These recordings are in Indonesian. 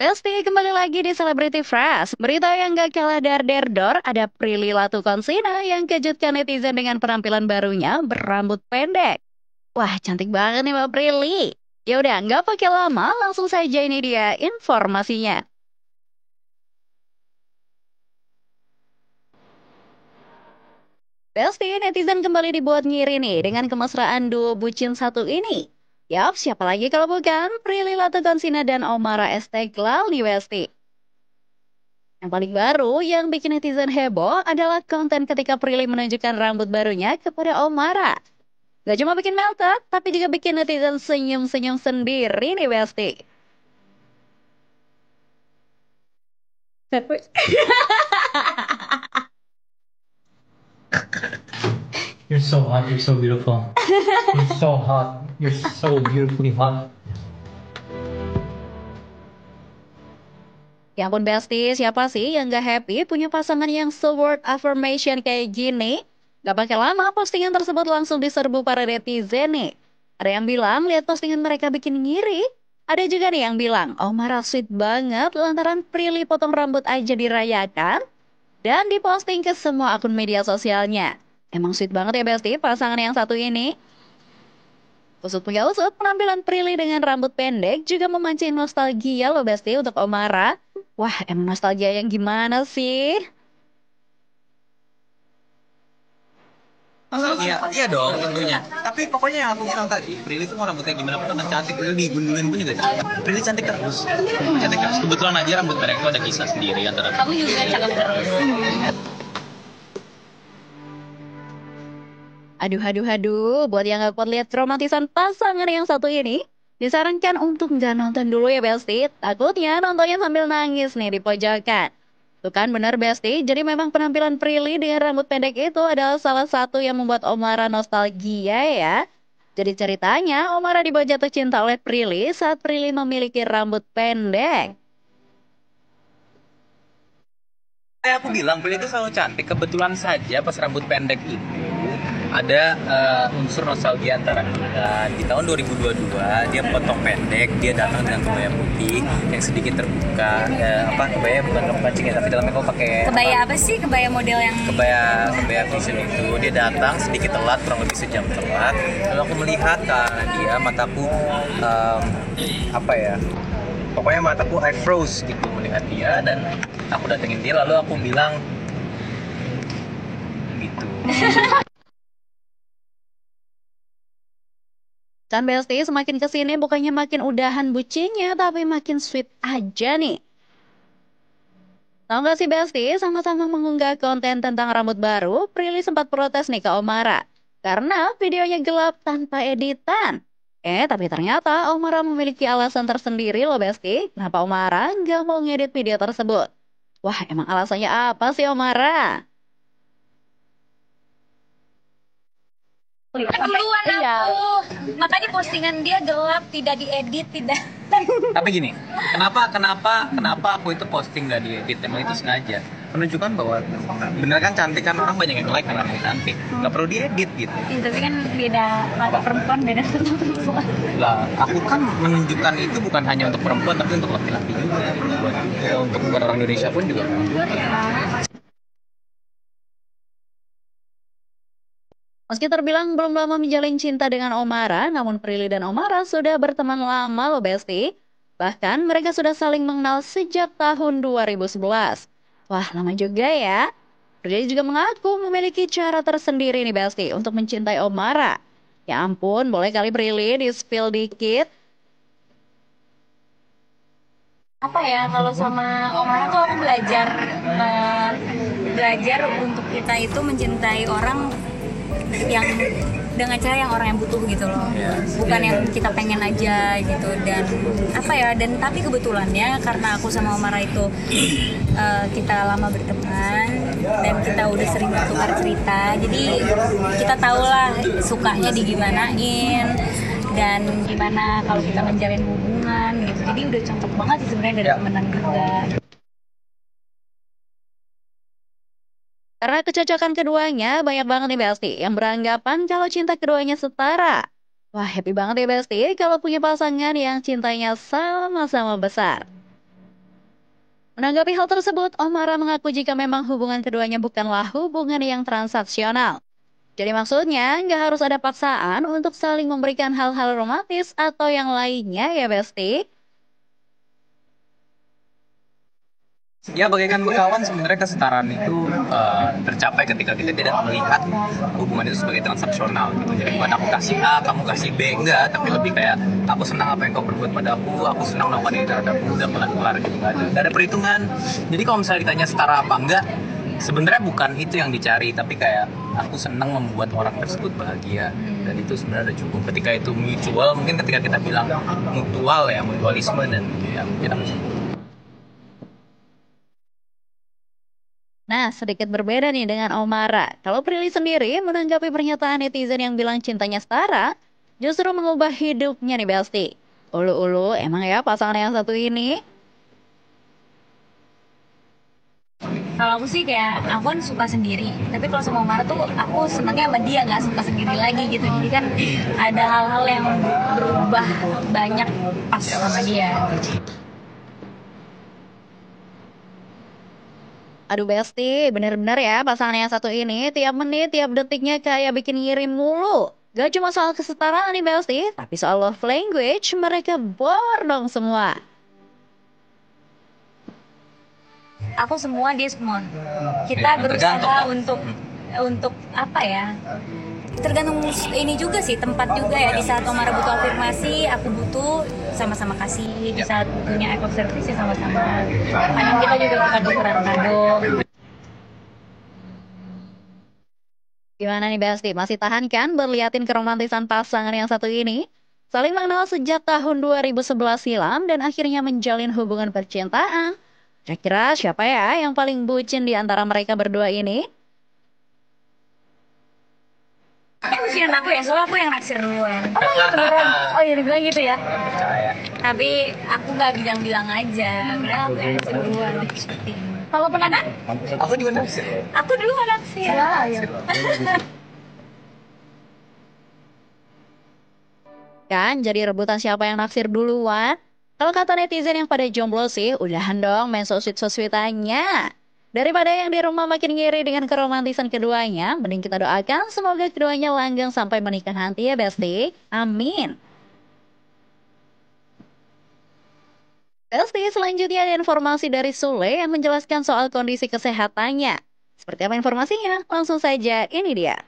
Besti, kembali lagi di Celebrity Fresh. Berita yang gak kalah dar-der-dor, ada Prilly Latuconsina yang kejutkan netizen dengan penampilan barunya berambut pendek. Wah, cantik banget nih Mbak Prilly. Ya udah, nggak pakai lama, langsung saja ini dia informasinya. Besti, netizen kembali dibuat ngiri nih dengan kemesraan duo bucin satu ini. Yap, siapa lagi kalau bukan Prilly Latuconsina dan Omara Esteghlal nih Besti. Yang paling baru yang bikin netizen heboh adalah konten ketika Prilly menunjukkan rambut barunya kepada Omara. Gak cuma bikin melted, tapi juga bikin netizen senyum-senyum sendiri nih Besti. You're so hot. You're so beautiful. You're so hot. You're so beautifully hot. Ya ampun Besti, siapa sih yang gak happy punya pasangan yang so-word affirmation kayak gini? Gak pakai lama, postingan tersebut langsung diserbu para netizen nih. Ada yang bilang lihat postingan mereka bikin ngiri. Ada juga nih yang bilang, oh marah sweet banget lantaran Prilly potong rambut aja dirayakan. Dan diposting ke semua akun media sosialnya. Emang sweet banget ya Besti pasangan yang satu ini. Usut punya usut, penampilan Prilly dengan rambut pendek juga memancing nostalgia loh Besti untuk Omara. Wah, emang nostalgia yang gimana sih? Iya, iya dong tentunya. Tapi pokoknya yang aku bilang tadi, Prilly tuh mau rambutnya gimana pun akan cantik. Prilly digundulin pun juga cantik. Prilly cantik terus. Cantik terus. Kebetulan aja rambut mereka itu ada kisah sendiri antara. Kamu juga cakep terus. Aduh, aduh, aduh. Buat yang gak kuat lihat romantisan pasangan yang satu ini, disarankan untuk nggak nonton dulu ya Besti. Takutnya nontonnya sambil nangis nih di pojokan. Tuh kan benar Besti, jadi memang penampilan Prilly dengan rambut pendek itu adalah salah satu yang membuat Omara nostalgia ya. Jadi ceritanya, Omara dibuat jatuh cinta oleh Prilly saat Prilly memiliki rambut pendek. Kayak aku bilang, Prilly itu selalu cantik. Kebetulan saja pas rambut pendek itu ada unsur nostalgia antara kita. Di tahun 2022 dia potong pendek, dia datang dengan kebaya putih yang sedikit terbuka. Kebaya bukan kancing ya, tapi dalamnya kau pakai Kebaya apa sih? Kebaya model yang kebaya vision itu. Dia datang sedikit telat, kurang lebih sejam telat. Lalu aku melihat ke arah dia, mataku pokoknya mataku I froze gitu melihat dia, dan aku datengin dia lalu aku bilang gitu. Kan Besti semakin kesini bukannya makin udahan bucinnya, tapi makin sweet aja nih. Tahu gak sih Besti, sama-sama mengunggah konten tentang rambut baru, Prilly sempat protes nih ke Omara. Karena videonya gelap tanpa editan. Tapi ternyata Omara memiliki alasan tersendiri loh Besti. Kenapa Omara nggak mau ngedit video tersebut? Wah, emang alasannya apa sih Omara? keperluan aku. Makanya postingan dia gelap, tidak diedit, tidak. Tapi gini, kenapa aku itu posting gak diedit? Emang itu sengaja menunjukkan bahwa bener kan cantik, kan orang banyak yang like karena aku cantik, nggak perlu diedit gitu. Tapi kan beda, kalau perempuan beda sama perempuan. Lah, aku kan menunjukkan itu bukan hanya untuk perempuan tapi untuk laki-laki juga, untuk orang Indonesia pun juga. Meski terbilang belum lama menjalin cinta dengan Omara, namun Prilly dan Omara sudah berteman lama loh Besti. Bahkan mereka sudah saling mengenal sejak tahun 2011. Wah, lama juga ya. Prilly juga mengaku memiliki cara tersendiri nih Besti untuk mencintai Omara. Ya ampun, boleh kali Prilly di-spill dikit. Apa ya, kalau sama Omara tuh aku belajar untuk kita itu mencintai orang yang dengan cara yang orang yang butuh gitu loh, bukan yang kita pengen aja gitu. Dan tapi kebetulannya karena aku sama Omara itu kita lama berteman dan kita udah sering bertukar cerita, jadi kita tahulah sukanya digimanain dan gimana kalau kita menjalin hubungan gitu. Jadi udah cocok banget sih sebenarnya dari temenan juga. Karena kecocokan keduanya, banyak banget nih Besti yang beranggapan kalau cinta keduanya setara. Wah, happy banget ya Besti kalau punya pasangan yang cintanya sama-sama besar. Menanggapi hal tersebut, Omara mengaku jika memang hubungan keduanya bukanlah hubungan yang transaksional. Jadi maksudnya nggak harus ada paksaan untuk saling memberikan hal-hal romantis atau yang lainnya ya Besti. Ya bagaikan berkawan sebenarnya kesetaraan itu tercapai ketika kita tidak melihat hubungan itu sebagai transaksional gitu. Jadi bukan aku kasih A, kamu kasih B, enggak, tapi lebih kayak aku senang apa yang kau perbuat pada aku senang melakukan ini terhadapmu, udah kelar gitu, nggak ada perhitungan. Jadi kalau misalnya ditanya setara apa enggak, sebenarnya bukan itu yang dicari, tapi kayak aku senang membuat orang tersebut bahagia, dan itu sebenarnya udah cukup. Ketika itu mutual, mungkin ketika kita bilang mutual ya, mutualisme, dan ya kita cukup. Nah, sedikit berbeda nih dengan Omara. Kalau Prilly sendiri menanggapi pernyataan netizen yang bilang cintanya setara, justru mengubah hidupnya nih Besti. Ulu-ulu, emang ya pasangan yang satu ini? Kalau aku sih kayak aku kan suka sendiri, tapi kalau sama Omar tuh aku senangnya sama dia, nggak suka sendiri lagi gitu. Jadi kan ada hal-hal yang berubah banyak pas sama dia. Aduh Besti, bener-bener ya pasangan yang satu ini tiap menit, tiap detiknya kayak bikin ngirim mulu. Gak cuma soal kesetaraan nih Besti, tapi soal love language mereka bor dong semua. Aku semua, dia semua. Kita berusaha untuk apa ya? Tergantung ini juga sih, tempat juga ya. Di saat Omar butuh afirmasi, aku butuh, sama-sama kasih. Di saat butuhnya effort service ya sama-sama. Kadang kita juga tukar-tukaran kado. Gimana nih Besti, masih tahan kan berliatin keromantisan pasangan yang satu ini? Saling mengenal sejak tahun 2011 silam dan akhirnya menjalin hubungan percintaan. Kira-kira siapa ya yang paling bucin di antara mereka berdua ini? Usian aku ya, soalnya aku yang naksir duluan. Oh iya dibilang gitu ya. Tapi aku nggak bilang-bilang aja, karena aku yang naksir duluan. Kalau pernah kan? Aku juga naksir. Aku duluan naksir. Kan jadi rebutan siapa yang naksir duluan? Kalau kata netizen yang pada jomblo sih, udahan dong main so-sweet-so-sweetannya. Daripada yang di rumah makin ngiri dengan keromantisan keduanya, mending kita doakan semoga keduanya langgeng sampai menikah nanti ya Besti. Amin. Besti, selanjutnya ada informasi dari Sule yang menjelaskan soal kondisi kesehatannya. Seperti apa informasinya? Langsung saja, ini dia.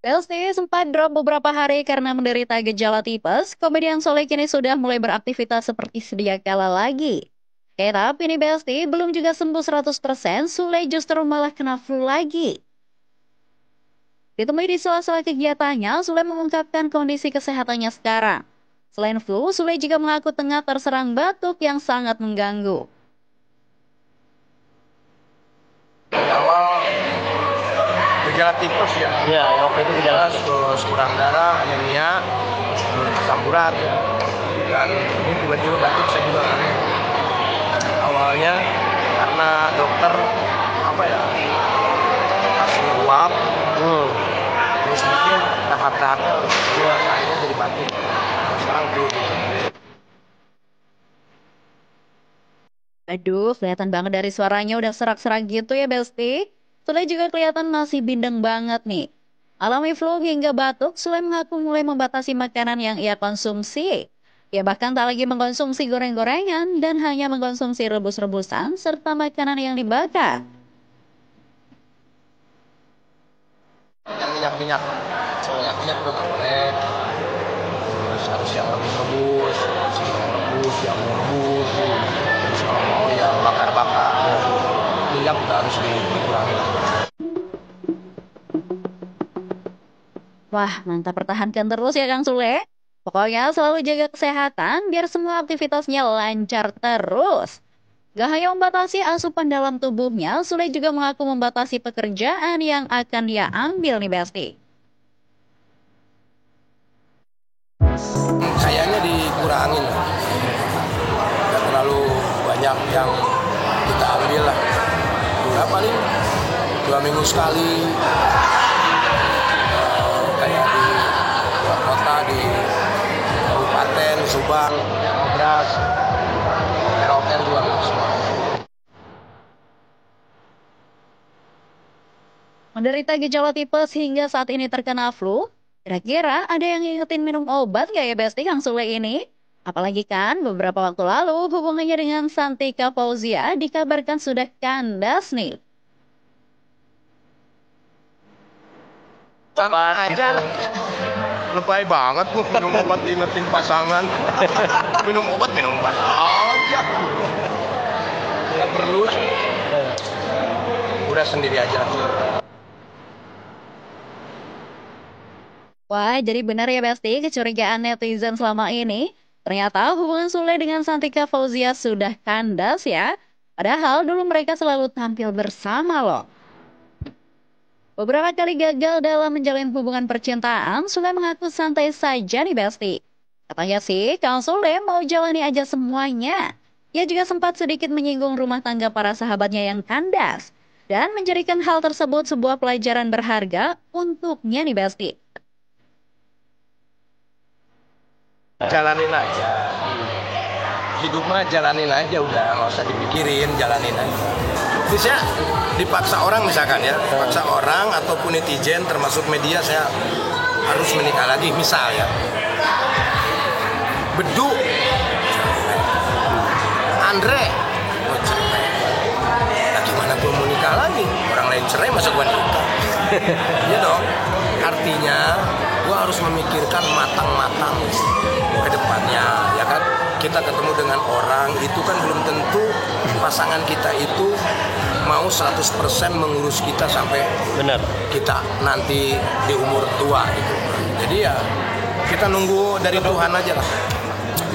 Besti sempat drop beberapa hari karena menderita gejala tipes, komedian Sule kini sudah mulai beraktivitas seperti sedia kala lagi. Tapi nih Besti, belum juga sembuh 100%, Sule justru malah kena flu lagi. Ditemui di sela-sela kegiatannya, Sule mengungkapkan kondisi kesehatannya sekarang. Selain flu, Sule juga mengaku tengah terserang batuk yang sangat mengganggu. Gejala tipes ya. Iya, waktu itu gejala terus kurang darah, anemia, asam urat. Dan ini tiba-tiba batuk saya juga kan. Awalnya karena dokter kasih uap, terus mungkin tahap-tahapnya juga akhirnya jadi batuk. Sekarang tuh. Aduh, kelihatan banget dari suaranya udah serak-serak gitu ya Besti. Sule juga kelihatan masih bindeng banget nih. Alami flu hingga batuk, Sule mengaku mulai membatasi makanan yang ia konsumsi. Ia bahkan tak lagi mengkonsumsi goreng-gorengan dan hanya mengkonsumsi rebus-rebusan serta makanan yang dibakar. Minyak udah boleh. Terus harus yang rebus-rebus, yang rebus. Terus kalau mau yang bakar-bakar. Minyak udah harus dikurangi. Wah, mantap, pertahankan terus ya Kang Sule. Pokoknya selalu jaga kesehatan biar semua aktivitasnya lancar terus. Gak hanya membatasi asupan dalam tubuhnya, Sule juga mengaku membatasi pekerjaan yang akan dia ambil nih Besti. Kayaknya dikurangin lah. Gak terlalu banyak yang stabil lah. Ya paling 2 minggu sekali. Kayak di luar kota, di kabupaten, Subang, Beras, Merauke juga semua. Menderita gejala tipes hingga saat ini terkena flu, kira-kira ada yang ngingetin minum obat nggak ya Besti Kang Sule ini? Apalagi kan beberapa waktu lalu hubungannya dengan Santika Fauzia dikabarkan sudah kandas nih. Aja lebay banget tuh minum obat ingetin pasangan. Minum obat aja. Nggak perlu. Udah sendiri aja. Wah, jadi benar ya Besti kecurigaan netizen selama ini. Ternyata hubungan Sule dengan Santika Fauzia sudah kandas ya. Padahal dulu mereka selalu tampil bersama loh. Beberapa kali gagal dalam menjalin hubungan percintaan, Sule mengaku santai saja nih Besti. Katanya sih, Kang Sule mau jalani aja semuanya. Ia juga sempat sedikit menyinggung rumah tangga para sahabatnya yang kandas. Dan menjadikan hal tersebut sebuah pelajaran berharga untuknya nih Besti. Jalanin aja. Hidup mah jalanin aja udah, nggak usah dipikirin, jalanin aja. Bisa dipaksa orang misalkan ya, paksa orang ataupun netizen termasuk media saya harus menikah lagi misal ya. Bedu, Andre, oh cerai. Nah, gimana gue mau nikah lagi? Orang lain cerai masa gue nikah? Ya dong. Artinya gue harus memikirkan matang-matang ke depannya, ya kan? Kita ketemu dengan orang itu kan belum tentu pasangan kita itu mau 100% mengurus kita sampai benar kita nanti di umur tua gitu. Jadi ya kita nunggu dari Tuhan aja lah.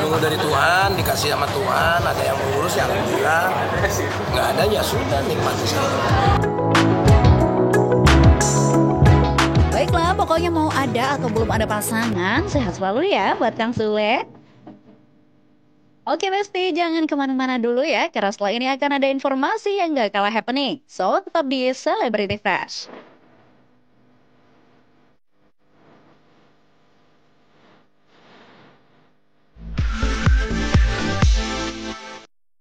Nunggu dari Tuhan, dikasih sama Tuhan, ada yang mengurus ya alhamdulillah. Nggak ada ya sudah, nikmati saja. Baiklah, pokoknya mau ada atau belum ada pasangan, sehat selalu ya buat Kang Sule. Oke Besti, jangan kemana-mana dulu ya, karena setelah ini akan ada informasi yang gak kalah happening. So, tetap di Celebrity Fresh.